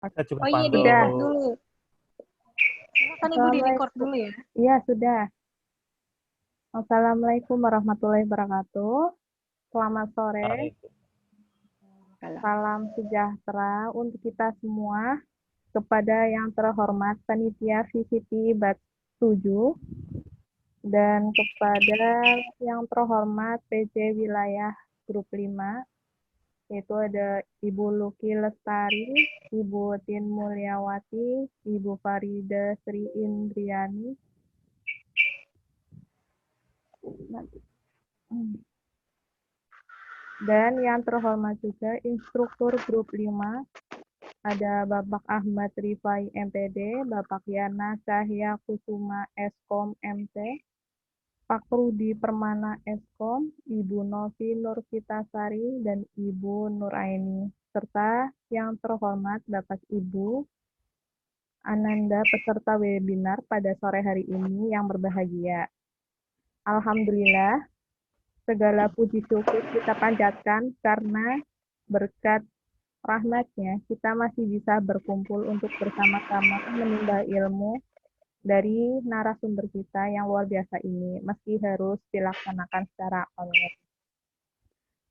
Kita coba Oh iya, pantau. Sudah. di-record dulu. Silakan Ibu di-record Assalamualaikum. dulu ya. Iya, sudah. Assalamualaikum warahmatullahi wabarakatuh. Selamat sore. Salam sejahtera untuk kita semua. Kepada yang terhormat Panitia VCT Batch 7 dan kepada yang terhormat PJ Wilayah Grup 5, yaitu ada Ibu Luki Lestari, Ibu Tin Mulyawati, Ibu Farida Sri Indriani, dan yang terhormat juga instruktur Grup 5, ada Bapak Ahmad Rifai MPD, Bapak Yana Cahya Kusuma Eskom MT, Pak Rudi Permana Eskom, Ibu Novi Nurvitasari, dan Ibu Nuraini, serta yang terhormat Bapak Ibu Ananda peserta webinar pada sore hari ini yang berbahagia. Alhamdulillah, segala puji syukur kita panjatkan karena berkat rahmatnya kita masih bisa berkumpul untuk bersama-sama menimba ilmu dari narasumber kita yang luar biasa ini, meski harus dilaksanakan secara online.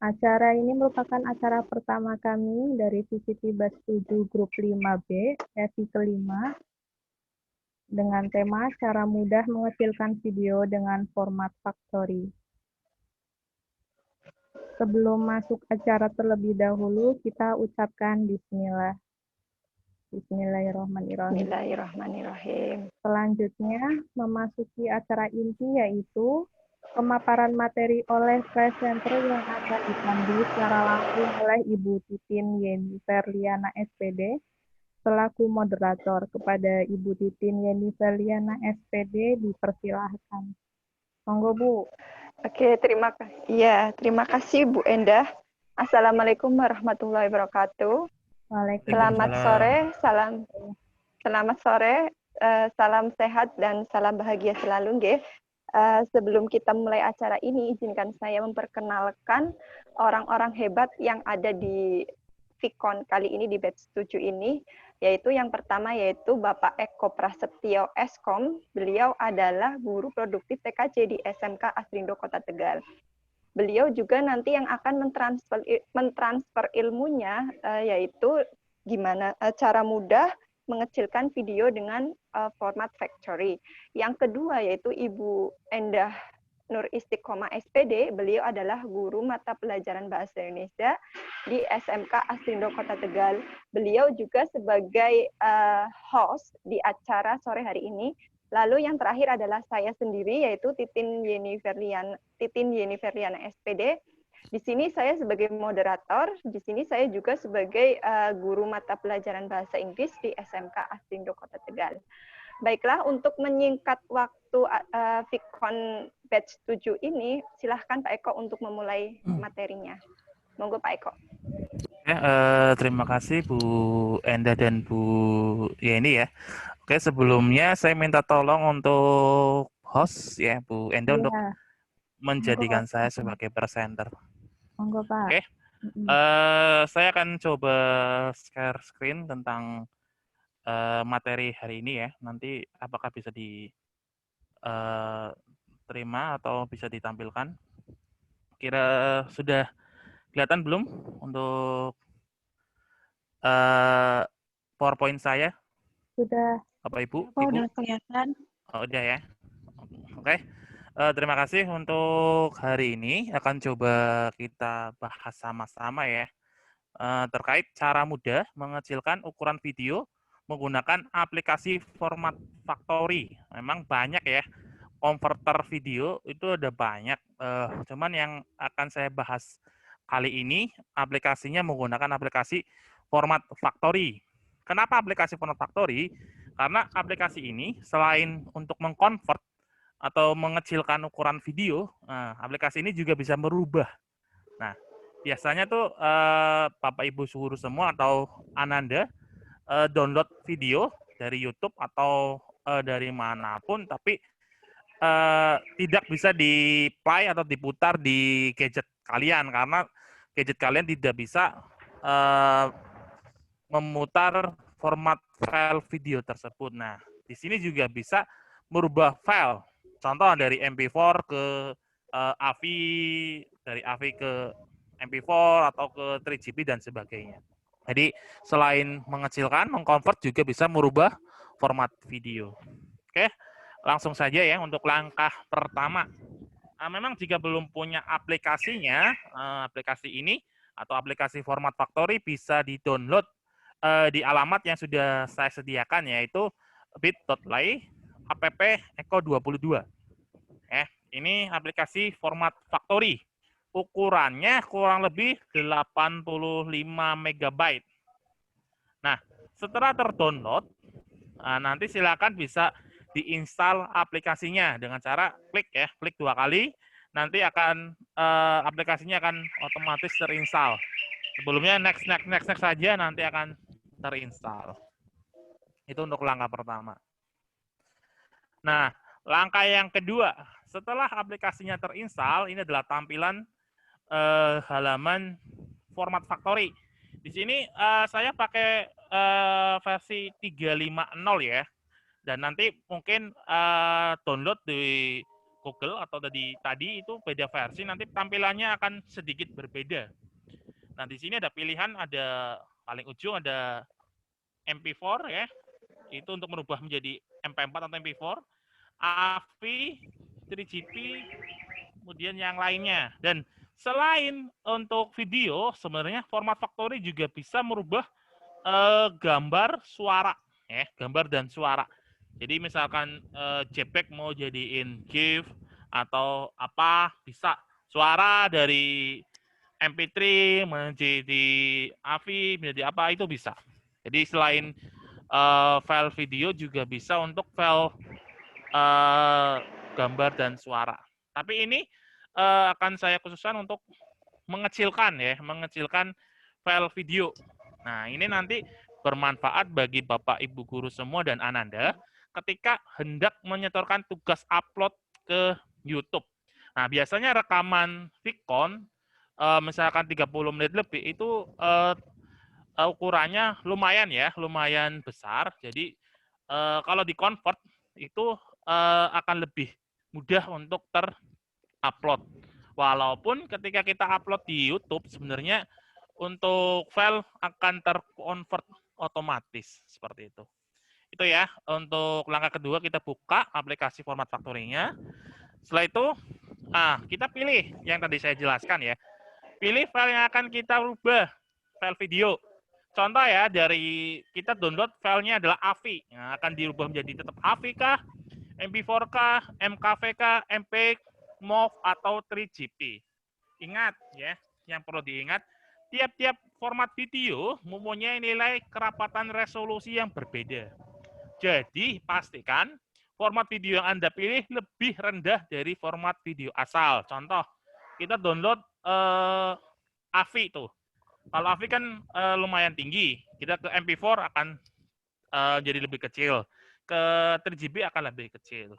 Acara ini merupakan acara pertama kami dari VCT Batch 7 Grup 5B, sesi kelima, dengan tema cara mudah mengecilkan video dengan format Factory. Sebelum masuk acara terlebih dahulu, kita ucapkan Bismillah. Bismillahirrahmanirrahim. Bismillahirrahmanirrahim. Selanjutnya, memasuki acara inti yaitu pemaparan materi oleh presenter yang akan dipandu secara langsung oleh Ibu Titin Yeni Ferliana SPD selaku moderator. Kepada Ibu Titin Yeni Ferliana SPD dipersilahkan. Monggo Bu. Oke, terima kasih Bu Endah. Assalamualaikum warahmatullahi wabarakatuh. Selamat sore, salam sehat dan salam bahagia selalu, nggih. Sebelum kita mulai acara ini, izinkan saya memperkenalkan orang-orang hebat yang ada di Vicon kali ini, di batch 7 ini, yaitu yang pertama yaitu Bapak Eko Prasetyo Eskom. Beliau adalah guru produktif TKJ di SMK Asrindo Kota Tegal. Beliau juga nanti yang akan mentransfer ilmunya, yaitu gimana cara mudah mengecilkan video dengan format Factory. Yang kedua yaitu Ibu Endah Nur Istiqomah SPD, beliau adalah guru mata pelajaran Bahasa Indonesia di SMK Asrindo Kota Tegal. Beliau juga sebagai host di acara sore hari ini. Lalu yang terakhir adalah saya sendiri, yaitu Titin Yeni Ferliana SPD. Di sini saya sebagai moderator, di sini saya juga sebagai guru mata pelajaran Bahasa Inggris di SMK Asrindo Kota Tegal. Baiklah, untuk menyingkat waktu Vicon Batch 7 ini, silahkan Pak Eko untuk memulai materinya. Monggo Pak Eko. Terima kasih Bu Endah dan Bu Yeni ya. Oke, sebelumnya saya minta tolong untuk host ya Bu Endah untuk menjadikan saya sebagai presenter. Monggo Pak. Oke, saya akan coba share screen tentang materi hari ini ya. Nanti apakah bisa diterima atau bisa ditampilkan? Kira sudah kelihatan belum untuk PowerPoint saya? Sudah. Bapak Ibu? Oh, udah kelihatan. Oh, udah ya. Oke. Terima kasih untuk hari ini. Akan coba kita bahas sama-sama ya. Terkait cara mudah mengecilkan ukuran video menggunakan aplikasi format Factory. Memang banyak ya, konverter video itu ada banyak. Cuman yang akan saya bahas kali ini aplikasinya menggunakan aplikasi format Factory. Kenapa aplikasi format Factory? Karena aplikasi ini selain untuk mengkonvert atau mengecilkan ukuran video, aplikasi ini juga bisa merubah. Nah, biasanya tuh Bapak Ibu guru semua atau Ananda download video dari YouTube atau dari manapun, tapi tidak bisa di-play atau diputar di gadget kalian karena gadget kalian tidak bisa memutar format file video tersebut. Nah, di sini juga bisa merubah file. Contoh dari MP4 ke AVI, dari AVI ke MP4 atau ke 3GP dan sebagainya. Jadi selain mengecilkan, mengconvert juga bisa merubah format video. Oke, langsung saja ya untuk langkah pertama. Memang jika belum punya aplikasinya, aplikasi ini atau aplikasi Format Factory bisa di-download di alamat yang sudah saya sediakan, yaitu bit.ly app-eco22. Ini aplikasi Format Factory. Ukurannya kurang lebih 85 MB. Nah, setelah terdownload, nanti silakan bisa diinstal aplikasinya dengan cara klik 2 kali, nanti akan aplikasinya akan otomatis terinstall. Sebelumnya next saja, nanti akan terinstall. Itu untuk langkah pertama. Nah, langkah yang kedua, setelah aplikasinya terinstall, ini adalah tampilan halaman Format Factory. Di sini saya pakai versi 350 ya. Dan nanti mungkin download di Google atau tadi itu beda versi, nanti tampilannya akan sedikit berbeda. Nah, di sini ada pilihan, ada paling ujung ada MP4 ya. Itu untuk merubah menjadi MP4 atau MP4, AVI, 3GP, kemudian yang lainnya. Dan selain untuk video, sebenarnya Format Factory juga bisa merubah gambar, suara, gambar dan suara. Jadi misalkan JPEG mau jadiin GIF atau apa, bisa. Suara dari MP3 menjadi AVI, menjadi apa, itu bisa. Jadi selain file video juga bisa untuk file gambar dan suara. Tapi ini akan saya khususkan untuk mengecilkan file video. Nah, ini nanti bermanfaat bagi Bapak Ibu guru semua dan Ananda ketika hendak menyetorkan tugas upload ke YouTube. Nah, biasanya rekaman Vicon misalkan 30 menit lebih itu ukurannya lumayan besar. Jadi kalau di-convert itu akan lebih mudah untuk upload. Walaupun ketika kita upload di YouTube, sebenarnya untuk file akan terconvert otomatis seperti itu. Itu ya, untuk langkah kedua kita buka aplikasi Format Factory-nya. Setelah itu, kita pilih yang tadi saya jelaskan ya. Pilih file yang akan kita rubah, file video. Contoh ya, dari kita download filenya adalah AVI. Nah, akan dirubah menjadi tetap AVI kah, MP4 kah, MKV kah, MPEG, MOV, atau 3GP. Ingat ya, yang perlu diingat, tiap-tiap format video mempunyai nilai kerapatan resolusi yang berbeda. Jadi, pastikan format video yang Anda pilih lebih rendah dari format video asal. Contoh, kita download AVI tuh. Kalau AVI kan lumayan tinggi, kita ke MP4 akan jadi lebih kecil. Ke 3GP akan lebih kecil.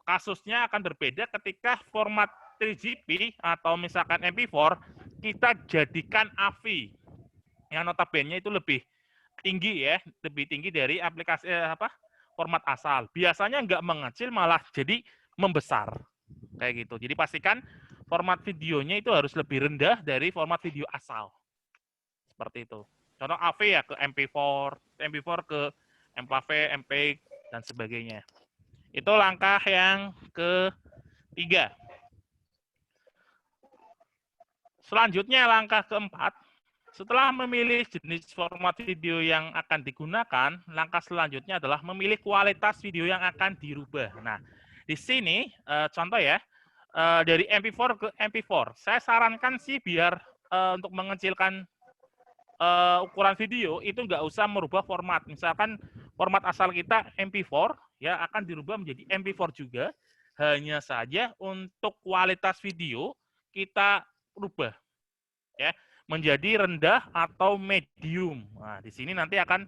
Kasusnya akan berbeda ketika format 3GP atau misalkan MP4 kita jadikan AVI yang notabene itu lebih tinggi ya, lebih tinggi dari aplikasi format asal. Biasanya nggak mengecil, malah jadi membesar kayak gitu. Jadi pastikan format videonya itu harus lebih rendah dari format video asal. Seperti itu. Contoh AVI ya ke MP4, MP4 ke MKV, MPEG dan sebagainya. Itu langkah yang ketiga. Selanjutnya langkah keempat, setelah memilih jenis format video yang akan digunakan, langkah selanjutnya adalah memilih kualitas video yang akan dirubah. Nah, di sini contoh ya, dari MP4 ke MP4. Saya sarankan sih biar untuk mengecilkan ukuran video itu nggak usah merubah format. Misalkan format asal kita MP4, ya akan dirubah menjadi MP4 juga. Hanya saja untuk kualitas video kita rubah ya menjadi rendah atau medium. Nah, di sini nanti akan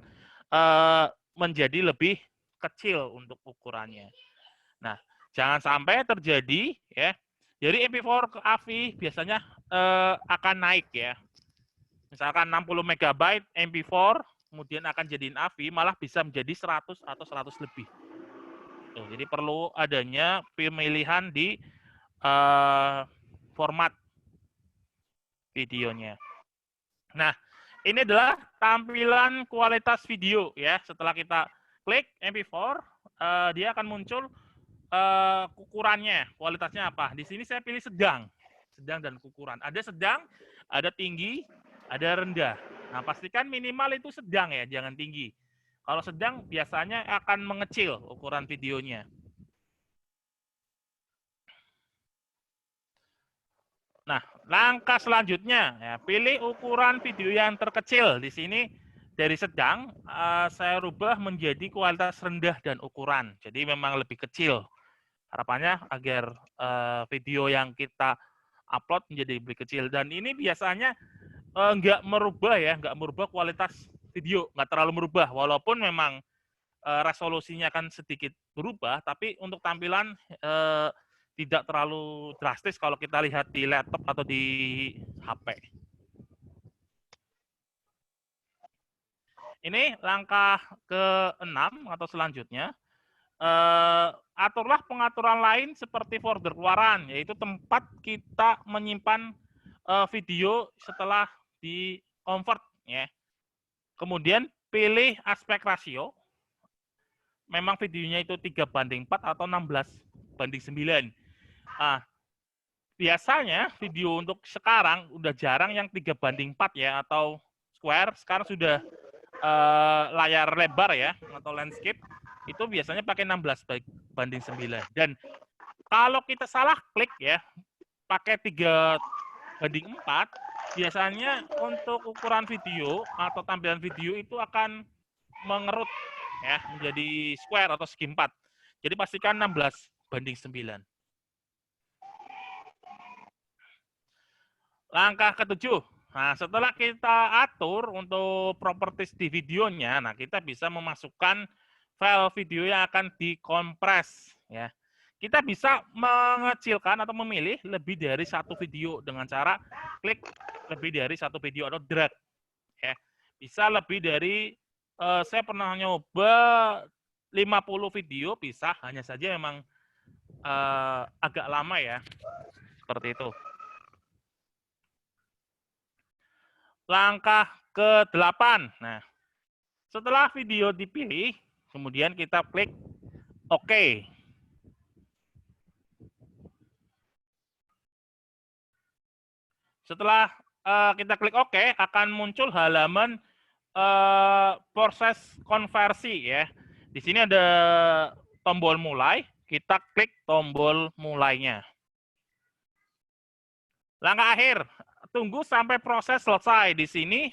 menjadi lebih kecil untuk ukurannya. Nah, jangan sampai terjadi ya. Dari MP4 ke AVI biasanya akan naik ya. Misalkan 60 MB MP4, kemudian akan jadiin AVI, malah bisa menjadi 100 atau 100 lebih. Tuh, jadi perlu adanya pemilihan di format videonya. Nah, ini adalah tampilan kualitas video ya. Setelah kita klik MP4, dia akan muncul ukurannya, kualitasnya apa. Di sini saya pilih sedang dan ukuran. Ada sedang, ada tinggi, ada rendah. Nah, pastikan minimal itu sedang ya, jangan tinggi. Kalau sedang biasanya akan mengecil ukuran videonya. Nah, langkah selanjutnya, ya, pilih ukuran video yang terkecil. Di sini dari sedang, saya rubah menjadi kualitas rendah dan ukuran. Jadi memang lebih kecil. Harapannya agar video yang kita upload menjadi lebih kecil. Dan ini biasanya nggak merubah ya, nggak merubah kualitas video, nggak terlalu merubah. Walaupun memang resolusinya akan sedikit berubah, tapi untuk tampilan tidak terlalu drastis kalau kita lihat di laptop atau di HP. Ini langkah ke-6 atau selanjutnya. Aturlah pengaturan lain seperti folder keluaran, yaitu tempat kita menyimpan video setelah di convert ya. Kemudian pilih aspek rasio. Memang videonya itu 3:4 atau 16:9. Biasanya video untuk sekarang udah jarang yang 3:4 ya atau square. Sekarang sudah layar lebar ya atau landscape. Itu biasanya pakai 16:9. Dan kalau kita salah klik ya, pakai 3:4, biasanya untuk ukuran video atau tampilan video itu akan mengerut ya menjadi square atau segi 4. Jadi pastikan 16:9. Langkah ke-7. Nah, setelah kita atur untuk properties di videonya, nah kita bisa memasukkan file video yang akan dikompres ya. Kita bisa mengecilkan atau memilih lebih dari satu video dengan cara klik lebih dari satu video atau drag ya. Bisa lebih dari saya pernah nyoba 50 video bisa, hanya saja memang agak lama ya. Seperti itu. Langkah ke-8. Nah, setelah video dipilih, kemudian kita klik OK. Setelah kita klik OK, akan muncul halaman proses konversi ya. Di sini ada tombol mulai, kita klik tombol mulainya. Langkah akhir, tunggu sampai proses selesai. Di sini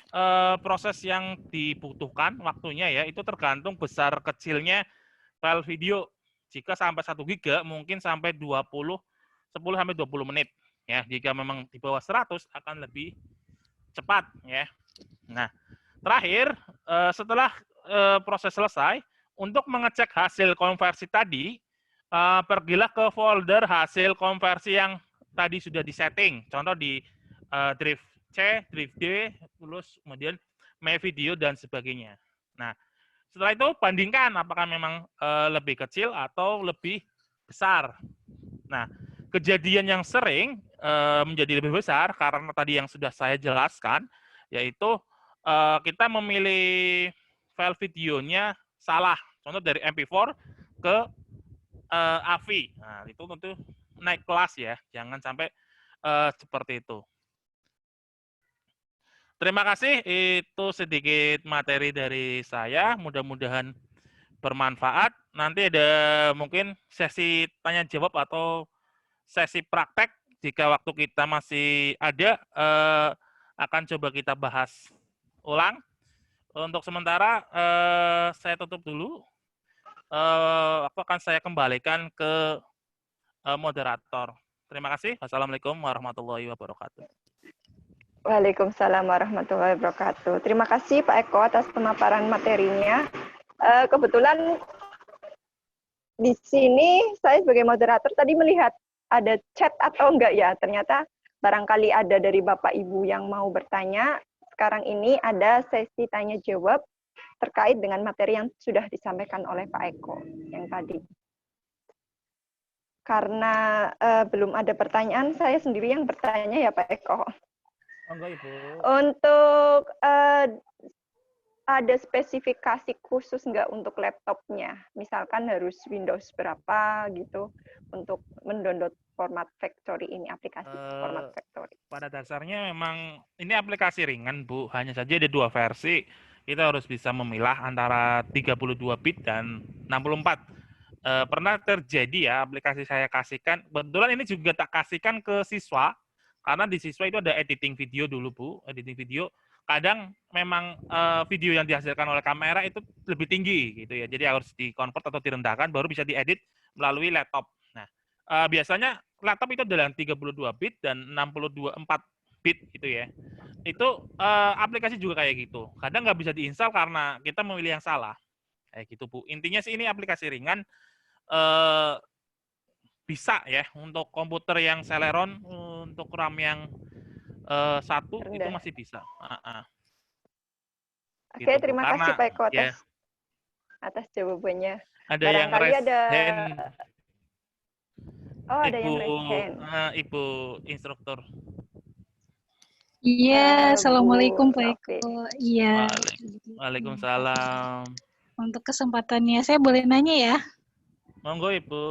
proses yang dibutuhkan waktunya ya, itu tergantung besar kecilnya file video. Jika sampai 1 GB, mungkin sampai 10-20 menit. Ya, jika memang di bawah 100 akan lebih cepat ya. Nah, terakhir setelah proses selesai, untuk mengecek hasil konversi tadi, pergilah ke folder hasil konversi yang tadi sudah disetting. Contoh di drive C, drive D, terus kemudian My Video dan sebagainya. Nah, setelah itu bandingkan apakah memang lebih kecil atau lebih besar. Nah, kejadian yang sering menjadi lebih besar karena tadi yang sudah saya jelaskan, yaitu kita memilih file videonya salah. Contoh dari MP4 ke AVI. Nah, itu tentu naik kelas ya, jangan sampai seperti itu. Terima kasih, itu sedikit materi dari saya, mudah-mudahan bermanfaat. Nanti ada mungkin sesi tanya jawab atau sesi praktek, jika waktu kita masih ada, akan coba kita bahas ulang. Untuk sementara, saya tutup dulu. Aku akan saya kembalikan ke moderator. Terima kasih. Wassalamualaikum warahmatullahi wabarakatuh. Waalaikumsalam warahmatullahi wabarakatuh. Terima kasih Pak Eko atas pemaparan materinya. Kebetulan di sini saya sebagai moderator tadi melihat ada chat atau enggak ya. Ternyata barangkali ada dari Bapak Ibu yang mau bertanya. Sekarang ini ada sesi tanya jawab. terkait dengan materi yang sudah disampaikan oleh Pak Eko yang tadi. Karena belum ada pertanyaan, saya sendiri yang bertanya ya Pak Eko. Enggak, Ibu. Untuk ada spesifikasi khusus nggak untuk laptopnya? Misalkan harus Windows berapa gitu untuk mendownload format factory ini, aplikasi format factory. Pada dasarnya memang ini aplikasi ringan, Bu. Hanya saja ada 2 versi. Kita harus bisa memilah antara 32 bit dan 64. Pernah terjadi ya aplikasi saya kasihkan. Kebetulan ini juga tak kasihkan ke siswa. Karena di siswa itu ada editing video dulu, Bu. Editing video. Kadang memang video yang dihasilkan oleh kamera itu lebih tinggi gitu ya. Jadi harus di-convert atau direndahkan baru bisa diedit melalui laptop. Nah, biasanya laptop itu adalah 32 bit dan 4 bit gitu ya. Itu aplikasi juga kayak gitu. Kadang nggak bisa diinstal karena kita memilih yang salah. Kayak gitu, Bu. Intinya sih ini aplikasi ringan, bisa ya untuk komputer yang Celeron, untuk RAM yang 1 itu Rendah. masih bisa. Oke, Gitu, Bu. terima kasih Karena Pak Eko ya atas jawabannya. ada yang Barangkali raise ada hand, ada yang raise hand. Ibu instruktur. Iya, Bu Assalamualaikum Pak Novi. Eko. Iya. Waalaikumsalam. Untuk kesempatannya, saya boleh nanya ya? Monggo, Ibu.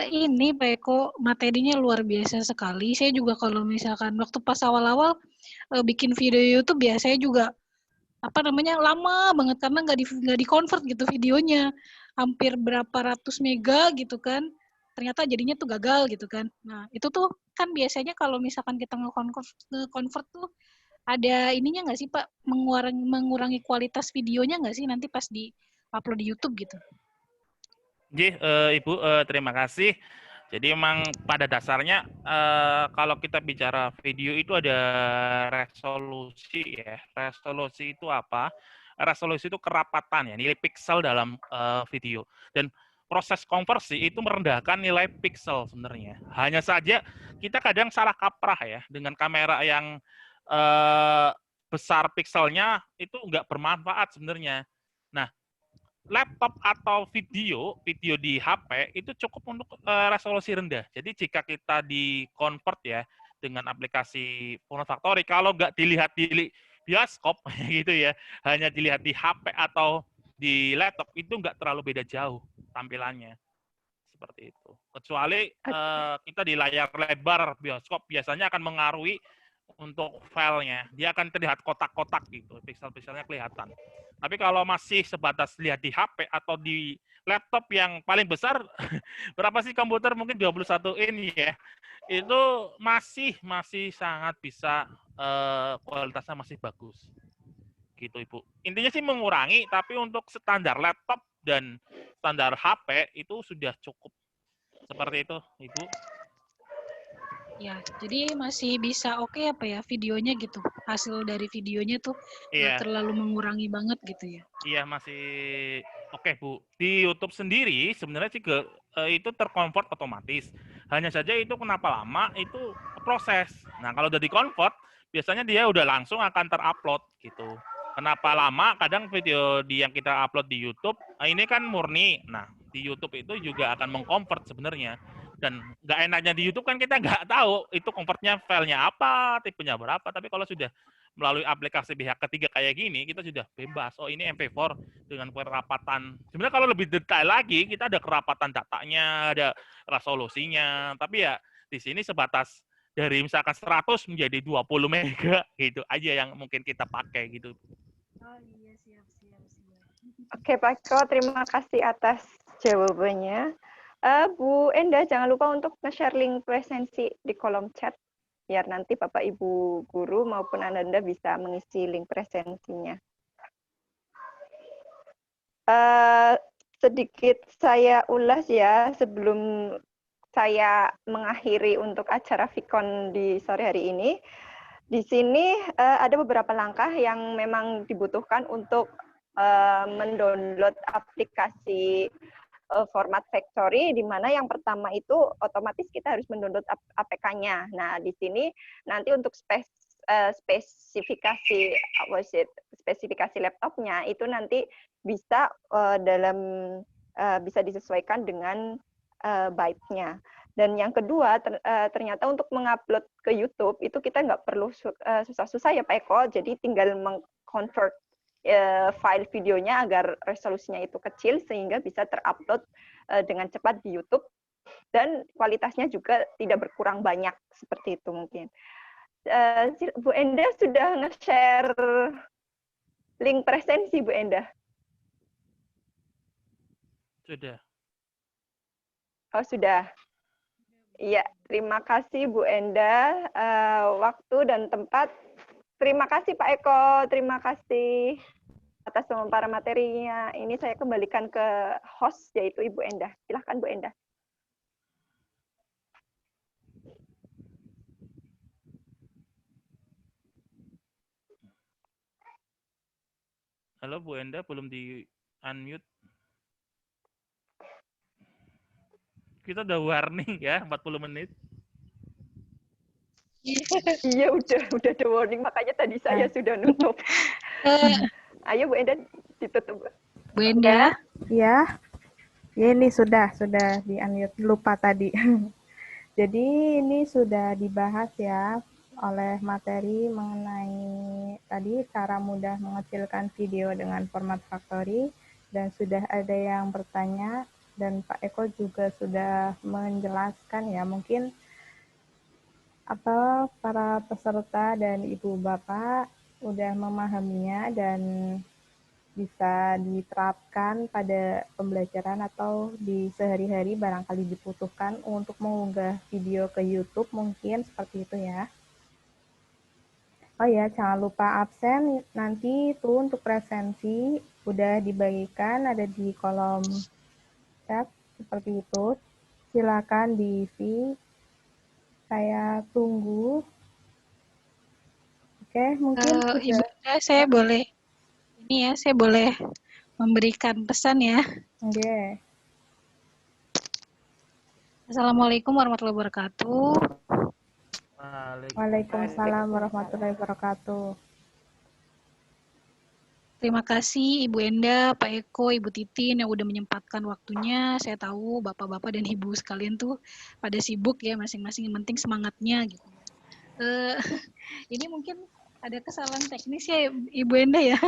Ini Pak Eko, materinya luar biasa sekali. Saya juga kalau misalkan waktu pas awal-awal bikin video YouTube biasanya juga lama banget karena nggak di convert gitu videonya, hampir berapa ratus mega gitu kan. Ternyata jadinya tuh gagal gitu kan. Nah itu tuh kan biasanya kalau misalkan kita nge-convert tuh ada ininya nggak sih Pak, mengurangi kualitas videonya nggak sih nanti pas di upload di YouTube gitu? Ibu, terima kasih. Jadi memang pada dasarnya kalau kita bicara video itu ada resolusi ya. Resolusi itu apa? Resolusi itu kerapatan ya, nilai pixel dalam video. Dan proses konversi itu merendahkan nilai pixel sebenarnya. Hanya saja kita kadang salah kaprah ya dengan kamera yang besar pixelnya itu nggak bermanfaat sebenarnya. Nah, laptop atau video di HP itu cukup untuk resolusi rendah. Jadi jika kita di convert ya dengan aplikasi Format Factory, kalau nggak dilihat di bioskop gitu ya, hanya dilihat di HP atau di laptop itu nggak terlalu beda jauh tampilannya seperti itu. Kecuali kita di layar lebar bioskop biasanya akan mengaruhi untuk filenya, dia akan terlihat kotak-kotak gitu, pixel-pixelnya kelihatan. Tapi kalau masih sebatas lihat di HP atau di laptop yang paling besar, berapa sih komputer? Mungkin 21 in ya. Itu masih sangat bisa, kualitasnya masih bagus. Gitu, Ibu. Intinya sih mengurangi, tapi untuk standar laptop dan standar HP itu sudah cukup. Seperti itu, Ibu. Ya, jadi masih bisa oke apa ya videonya gitu. Hasil dari videonya tuh nggak terlalu mengurangi banget gitu ya. Iya, masih oke, Bu. Di YouTube sendiri sebenarnya sih itu terconvert otomatis. Hanya saja itu kenapa lama, itu proses. Nah, kalau udah di-convert, biasanya dia udah langsung akan terupload gitu. Kenapa lama? Kadang video yang kita upload di YouTube, ini kan murni. Nah, di YouTube itu juga akan mengconvert sebenarnya. Dan nggak enaknya di YouTube kan kita nggak tahu itu convertnya filenya apa, tipenya berapa. Tapi kalau sudah melalui aplikasi pihak ketiga kayak gini, kita sudah bebas. Oh, ini MP4 dengan kerapatan. Sebenarnya kalau lebih detail lagi, kita ada kerapatan datanya, ada resolusinya. Tapi ya di sini sebatas dari misalkan 100 menjadi 20 mega gitu aja yang mungkin kita pakai gitu. Oh iya, siap. Oke Pak Eko, terima kasih atas jawabannya. Bu Enda, jangan lupa untuk nge-share link presensi di kolom chat, biar nanti Bapak Ibu Guru maupun Anda bisa mengisi link presensinya. Sedikit saya ulas ya, sebelum saya mengakhiri untuk acara Vicon di sore hari ini. Di sini ada beberapa langkah yang memang dibutuhkan untuk mendownload aplikasi Format Factory, di mana yang pertama itu otomatis kita harus mendownload APK-nya. Nah, di sini nanti untuk spesifikasi laptopnya itu nanti bisa bisa disesuaikan dengan byte-nya. Dan yang kedua, ternyata untuk mengupload ke YouTube itu kita nggak perlu susah-susah ya Pak Eko, jadi tinggal meng-convert file videonya agar resolusinya itu kecil sehingga bisa terupload dengan cepat di YouTube dan kualitasnya juga tidak berkurang banyak, seperti itu mungkin. Bu Enda sudah nge-share link presensi, Bu Enda? Sudah. Oh, sudah. Iya, terima kasih Bu Enda. Waktu dan tempat. Terima kasih Pak Eko, terima kasih atas pemaparan materinya. Ini saya kembalikan ke host, yaitu Ibu Enda. Silahkan Bu Enda. Halo Bu Enda, belum di unmute. Kita udah warning ya, 40 menit. Iya, udah ada warning, makanya tadi saya sudah nutup. Ayo Bu Enda, ditutup. Bu Enda. Ya, ini sudah di unmute, lupa tadi. Jadi ini sudah dibahas ya oleh materi mengenai tadi cara mudah mengecilkan video dengan format Factory, dan sudah ada yang bertanya dan Pak Eko juga sudah menjelaskan ya, mungkin apa para peserta dan Ibu Bapak udah memahaminya dan bisa diterapkan pada pembelajaran atau di sehari-hari barangkali dibutuhkan untuk mengunggah video ke YouTube, mungkin seperti itu ya. Oh ya, jangan lupa absen nanti itu untuk presensi udah dibagikan ada di kolom chat seperti itu. Silakan diisi. Saya tunggu. Oke, mungkin sudah. Ibu Enda, saya boleh memberikan pesan ya. Oke. Assalamualaikum warahmatullahi wabarakatuh. Waalaikumsalam warahmatullahi wabarakatuh. Terima kasih Ibu Enda, Pak Eko, Ibu Titin yang udah menyempatkan waktunya. Saya tahu Bapak-Bapak dan Ibu sekalian tuh pada sibuk ya masing-masing, yang penting semangatnya gitu. Ini mungkin ada kesalahan teknis ya Ibu Enda ya.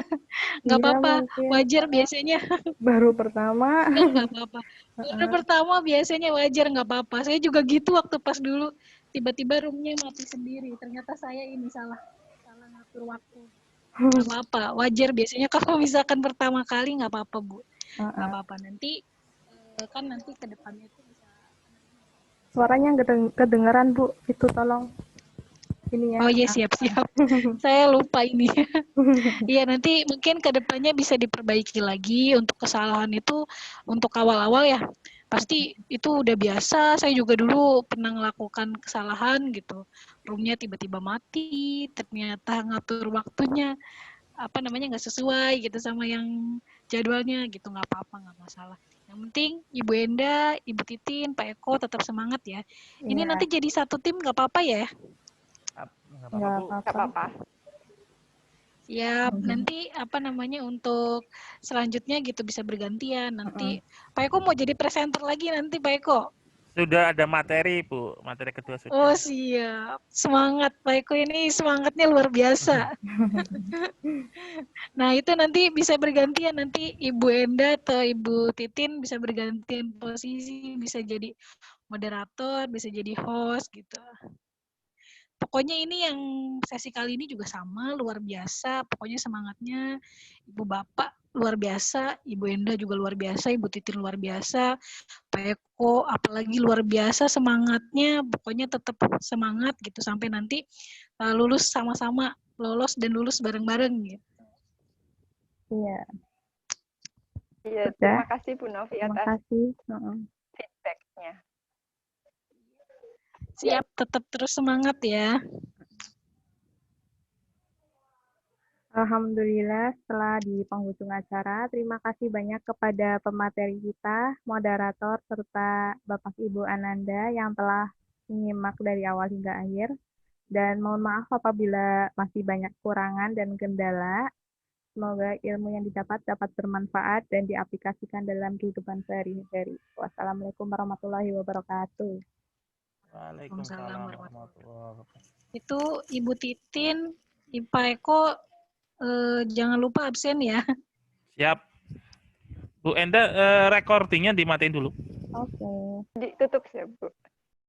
Nggak apa-apa, wajar biasanya. Baru pertama. Nggak apa-apa. Baru pertama biasanya wajar, nggak apa-apa. Saya juga gitu waktu pas dulu tiba-tiba roomnya mati sendiri. Ternyata saya ini salah ngatur waktu. Nggak apa-apa, wajar biasanya kalau misalkan pertama kali nggak apa-apa Bu. Nggak apa-apa, nanti kan nanti ke depannya itu bisa. Suaranya nggak kedengeran Bu, itu tolong. Ini ya. Oh iya, siap-siap. Saya lupa ini. Iya, nanti mungkin ke depannya bisa diperbaiki lagi. Untuk kesalahan itu untuk awal-awal ya pasti itu udah biasa. Saya juga dulu pernah melakukan kesalahan gitu, roomnya tiba-tiba mati, ternyata ngatur waktunya nggak sesuai gitu sama yang jadwalnya gitu. Nggak apa-apa, nggak masalah. Yang penting Ibu Enda, Ibu Titin, Pak Eko tetap semangat ya. Ini nanti jadi satu tim nggak apa-apa ya? Nggak apa-apa. Siap, nanti untuk selanjutnya gitu bisa bergantian. Nanti Pak Eko mau jadi presenter lagi nanti Pak Eko. Sudah ada materi Bu, materi kedua sudah. Oh siap, semangat Pak Eko ini, semangatnya luar biasa. Nah itu nanti bisa bergantian, nanti Ibu Enda atau Ibu Titin bisa bergantian posisi, bisa jadi moderator, bisa jadi host gitu. Pokoknya ini yang sesi kali ini juga sama, luar biasa. Pokoknya semangatnya Ibu Bapak luar biasa, Ibu Enda juga luar biasa, Ibu Titin luar biasa, Pak Eko apalagi luar biasa semangatnya. Pokoknya tetap semangat gitu sampai nanti lulus sama-sama, lolos dan lulus bareng-bareng gitu. Iya. Iya, terima kasih Bu Novi atas feedback-nya. Siap, tetap terus semangat ya. Alhamdulillah, setelah di penghujung acara, terima kasih banyak kepada pemateri kita, moderator, serta Bapak Ibu Ananda yang telah menyimak dari awal hingga akhir. Dan mohon maaf apabila masih banyak kekurangan dan kendala. Semoga ilmu yang didapat dapat bermanfaat dan diaplikasikan dalam kehidupan sehari-hari. Wassalamualaikum warahmatullahi wabarakatuh. Waalaikumsalam warahmatullahi wabarakatuh. Itu Ibu Titin, Pak Eko, jangan lupa absen ya. Siap. Bu Enda, recordingnya dimatiin dulu. Oke. Ditutup ya, Bu.